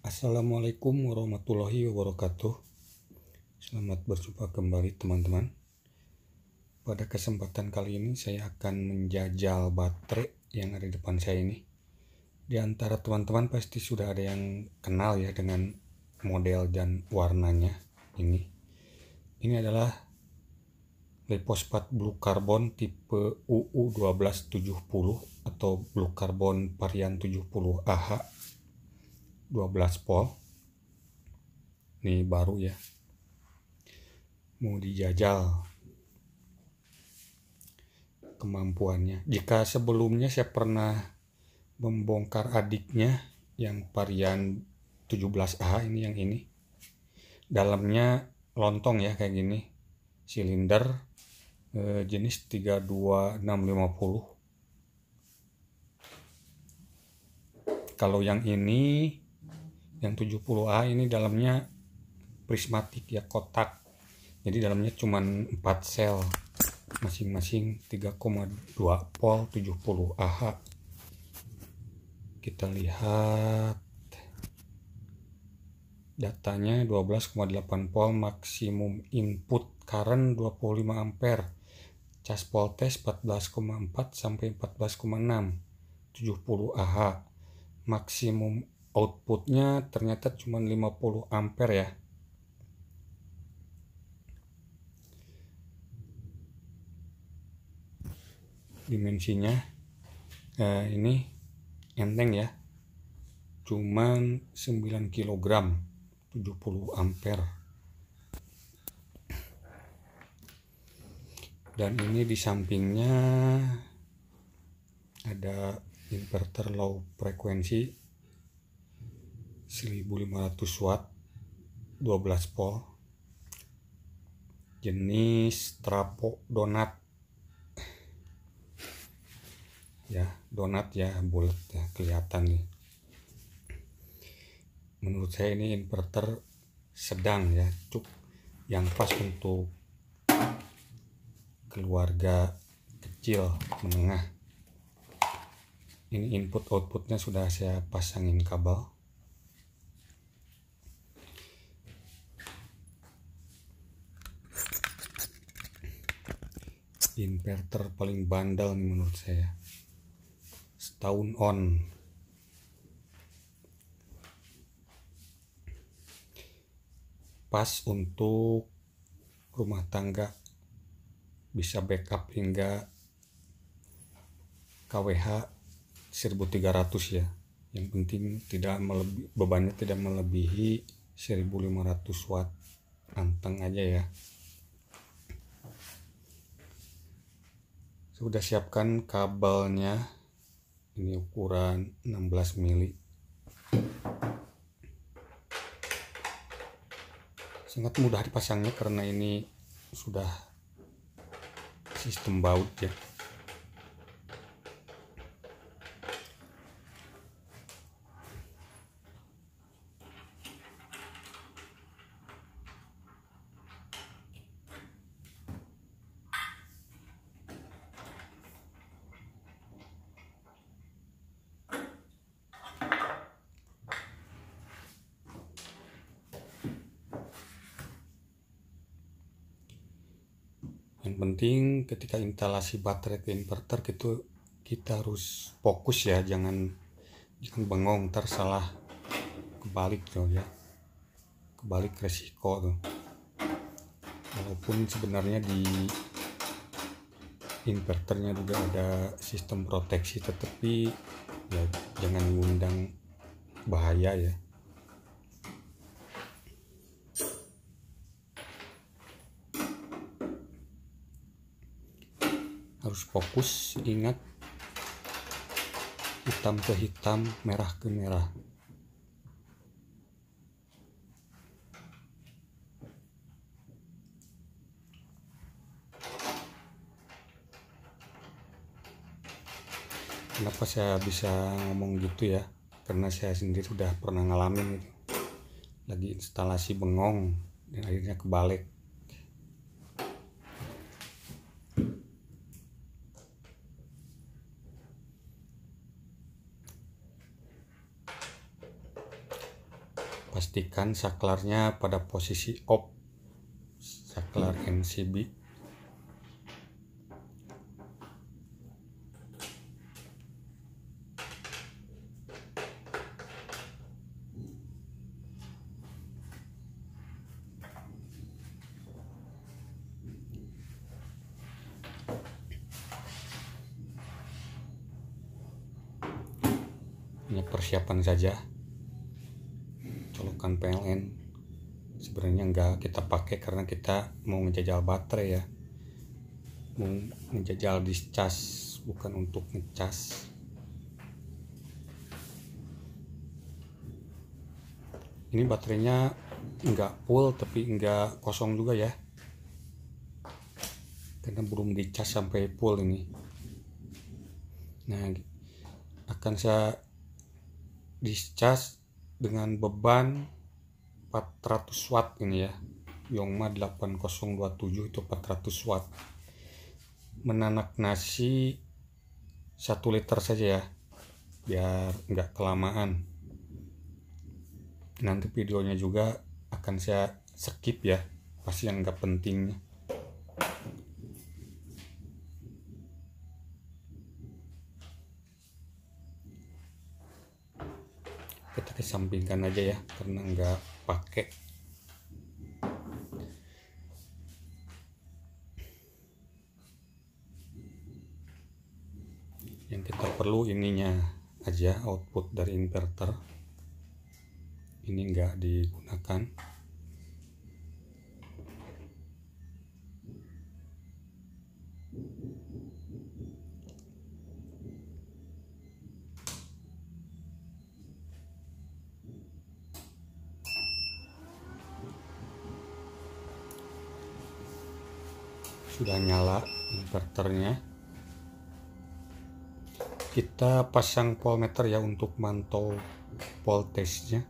Assalamualaikum warahmatullahi wabarakatuh. Selamat berjumpa kembali teman-teman. Pada kesempatan kali ini saya akan menjajal baterai yang ada di depan saya ini. Di antara teman-teman pasti sudah ada yang kenal ya dengan model dan warnanya ini. Ini adalah Lipospat Blue Carbon tipe UU1270 atau Blue Carbon varian 70 AH 12 volt. Ini baru ya, mau dijajal kemampuannya. Jika sebelumnya saya pernah membongkar adiknya yang varian 17A ini, yang ini dalamnya lontong ya kayak gini, silinder jenis 32650. Kalau yang ini yang 70A ini dalamnya prismatik ya, kotak. Jadi dalamnya cuma 4 sel, masing-masing 3,2 volt 70 Ah. Kita lihat datanya 12,8 volt, maksimum input current 25 ampere, cas voltage 14,4 sampai 14,6, 70 Ah. Maksimum outputnya ternyata cuma 50 ampere ya. Dimensinya ini enteng ya, cuman 9 kg 70 ampere. Dan ini di sampingnya ada inverter low frekuensi 1500 watt 12 volt, jenis trapo donat ya, donat ya, bulat ya, kelihatan nih. Menurut saya ini inverter sedang ya, yang pas untuk keluarga kecil menengah. Ini input outputnya sudah saya pasangin kabel. Inverter paling bandel nih menurut saya, setahun on. Pas untuk rumah tangga, bisa backup hingga KWH 1300 ya. Yang penting bebannya tidak melebihi 1500 watt. Anteng aja ya. Sudah siapkan kabelnya, ini ukuran 16 mili. Sangat mudah dipasangnya karena ini sudah sistem baut ya. Yang penting ketika instalasi baterai ke inverter gitu, kita harus fokus ya, jangan bengong, ntar salah kebalik tuh ya, kebalik resiko tuh. Walaupun sebenarnya di inverternya juga ada sistem proteksi, tetapi ya jangan mengundang bahaya ya. Harus fokus, ingat hitam ke hitam, merah ke merah. Kenapa saya bisa ngomong gitu ya? Karena saya sendiri sudah pernah ngalamin gitu. Lagi instalasi bengong dan akhirnya kebalik. pastikan saklarnya pada posisi off, saklar NCB. Hanya persiapan saja, colokan PLN sebenarnya nggak kita pakai karena kita mau ngejajal baterai ya, mau ngejajal discas, bukan untuk ngecas. Ini baterainya nggak full tapi nggak kosong juga ya, karena belum dicas sampai full ini. Nah, akan saya discas dengan beban 400 watt ini ya, Yongma 8027 itu 400 watt. Menanak nasi 1 liter saja ya, biar nggak kelamaan. Nanti videonya juga akan saya skip ya, pasti yang nggak pentingnya. Kita kesampingkan aja ya, karena nggak pakai. Yang kita perlu ininya aja, output dari inverter. Ini nggak digunakan. Sudah nyala inverternya. Kita pasang voltmeter ya untuk mantau voltage-nya.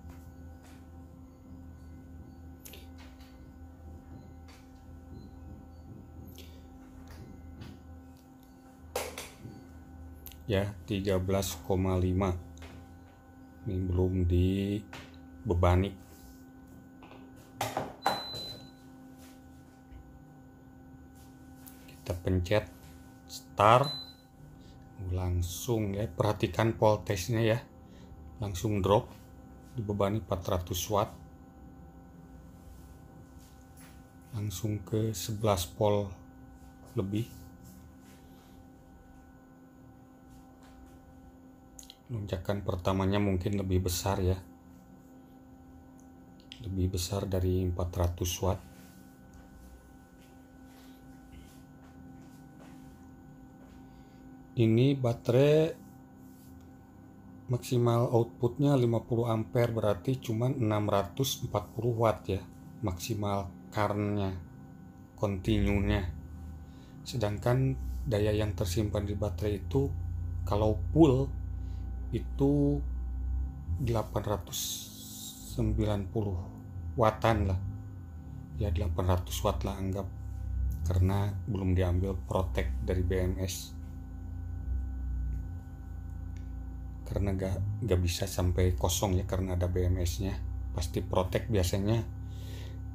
Ya, 13,5. Ini belum dibebani. Kita pencet start, langsung ya, perhatikan voltage-nya ya, langsung drop, dibebani 400 watt, langsung ke 11 volt lebih. Lonjakan pertamanya mungkin lebih besar ya, lebih besar dari 400 watt. Ini baterai maksimal outputnya 50 ampere, berarti cuma 640 watt ya maksimal currentnya, continue-nya. Sedangkan daya yang tersimpan di baterai itu kalau full itu 890 wattan lah ya, 800 watt lah anggap, karena belum diambil protect dari BMS, karena gak bisa sampai kosong ya, karena ada BMS-nya. Pasti protect biasanya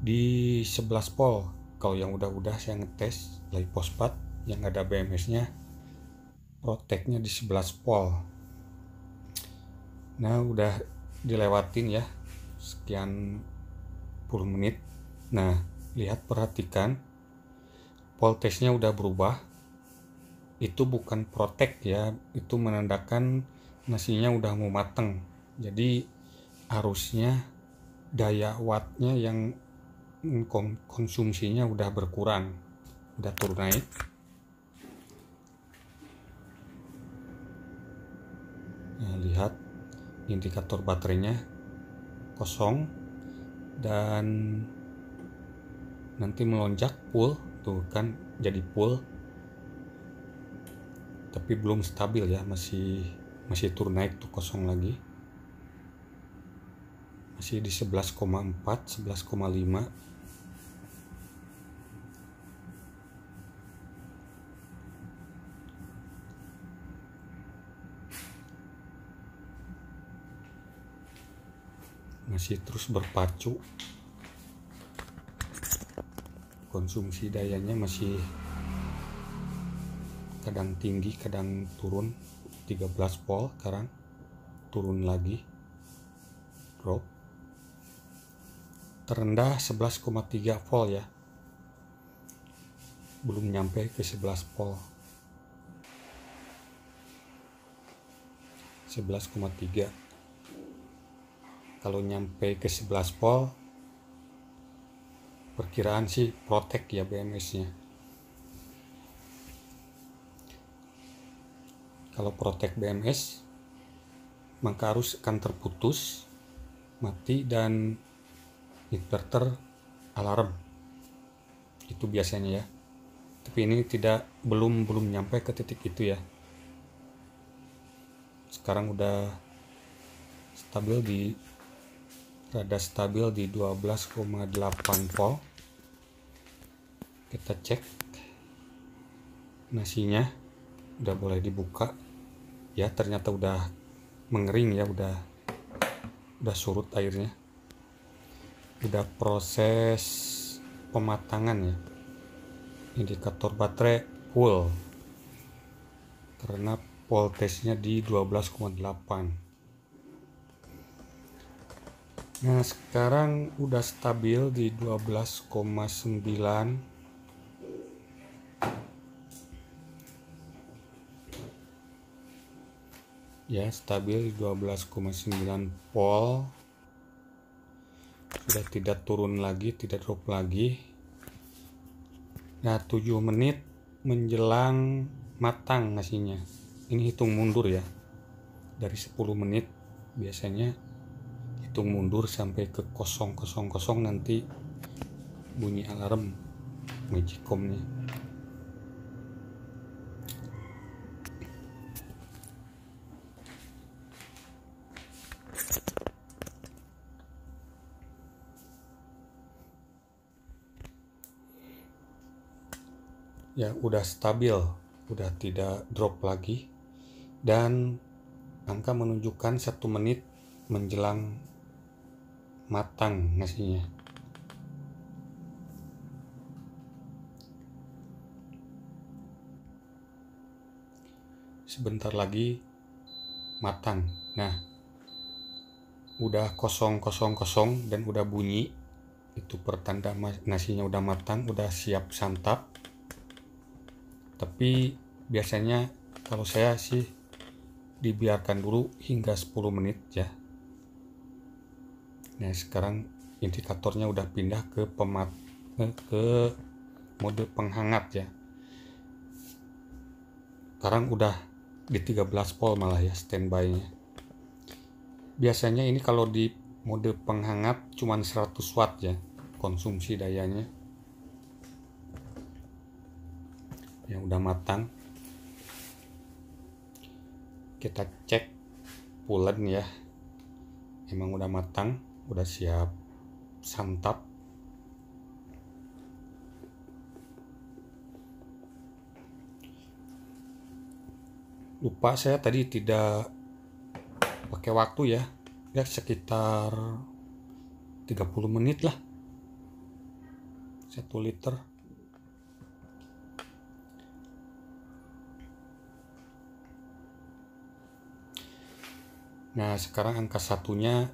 di 11 volt. Kalau yang udah saya ngetes LiPo4 yang ada BMS-nya, protect-nya di 11 volt. Nah, udah dilewatin ya sekian puluh menit. Nah, lihat, perhatikan voltage-nya udah berubah. Itu bukan protect ya, itu menandakan nasinya udah mau mateng. Jadi harusnya daya wattnya yang konsumsinya udah berkurang, udah turun naik. Nah, lihat indikator baterainya kosong dan nanti melonjak full, tuh kan jadi full, tapi belum stabil ya, masih turun naik tuh, kosong lagi, masih di 11,4 11,5. masih terus berpacu, konsumsi dayanya masih kadang tinggi kadang turun. 13 volt sekarang, turun lagi, drop, terendah 11,3 volt ya, belum nyampe ke 11 volt. 11,3. Kalau nyampe ke 11 volt, perkiraan sih protek ya BMS-nya. Kalau protek BMS, maka arus akan terputus, mati, dan inverter alarm. Itu biasanya ya. Tapi ini belum nyampe ke titik itu ya. Sekarang udah rada stabil di 12,8 volt. Kita cek nasinya udah boleh dibuka ya, ternyata udah mengering ya, udah surut airnya, udah proses pematangan ya. Indikator baterai full karena voltasenya di 12,8. Nah, sekarang udah stabil di 12,9. Ya, stabil di 12,9 volt. Sudah tidak turun lagi, tidak drop lagi. Nah, 7 menit menjelang matang nasinya. Ini hitung mundur ya. Dari 10 menit biasanya hitung mundur sampai ke 000 nanti bunyi alarm magicomnya. Ya, udah stabil, udah tidak drop lagi, dan angka menunjukkan 1 menit menjelang matang nasinya. Sebentar lagi matang. Nah, udah 000 dan udah bunyi, itu pertanda nasinya udah matang, udah siap santap. Tapi biasanya kalau saya sih dibiarkan dulu hingga 10 menit ya. Nah, sekarang indikatornya udah pindah ke mode penghangat ya. Sekarang udah di 13 volt malah ya standby-nya. Biasanya ini kalau di mode penghangat cuman 100 watt ya konsumsi dayanya. Ya, udah matang. Kita cek pulen ya, emang udah matang, udah siap santap. Lupa saya tadi tidak pakai waktu ya, sekitar 30 menit lah 1 liter. Nah, sekarang angka satunya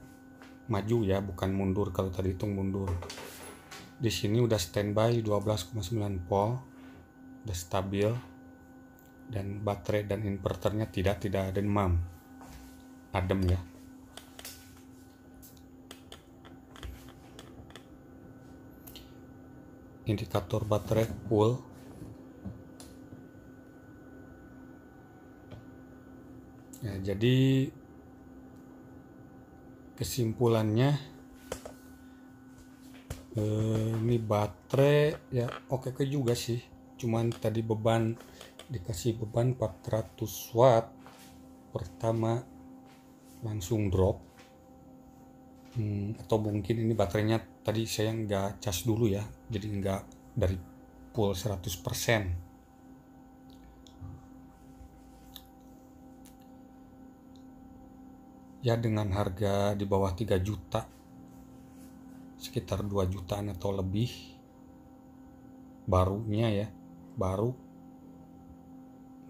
maju ya, bukan mundur. Kalau tadi hitung mundur. Di sini udah standby 12,9 volt, udah stabil, dan baterai dan inverternya tidak demam, adem ya. Indikator baterai full. Ya, jadi kesimpulannya ini baterai ya oke juga sih, cuman tadi dikasih beban 400 watt pertama langsung drop. Atau mungkin ini baterainya tadi saya nggak cas dulu ya, jadi nggak dari full 100%. Ya, dengan harga di bawah 3 juta sekitar 2 jutaan atau lebih barunya ya, baru.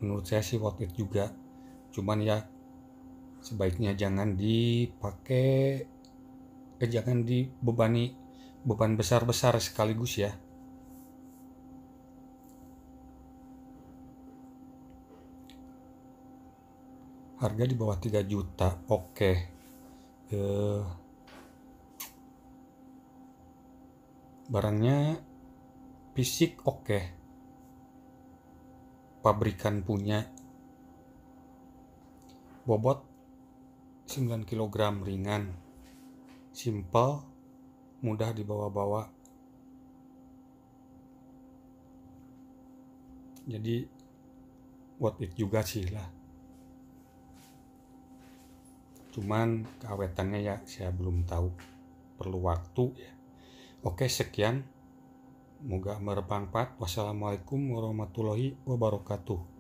Menurut saya sih worth it juga, cuman ya sebaiknya jangan dipakai, jangan dibebani beban besar-besar sekaligus ya. Harga di bawah 3 juta, oke. Barangnya fisik oke. Pabrikan punya. Bobot 9 kg, ringan. Simple, mudah dibawa-bawa. Jadi worth it juga sih lah. Cuman keawetannya ya saya belum tahu, perlu waktu ya. Oke, sekian. Moga bermanfaat. Wassalamualaikum warahmatullahi wabarakatuh.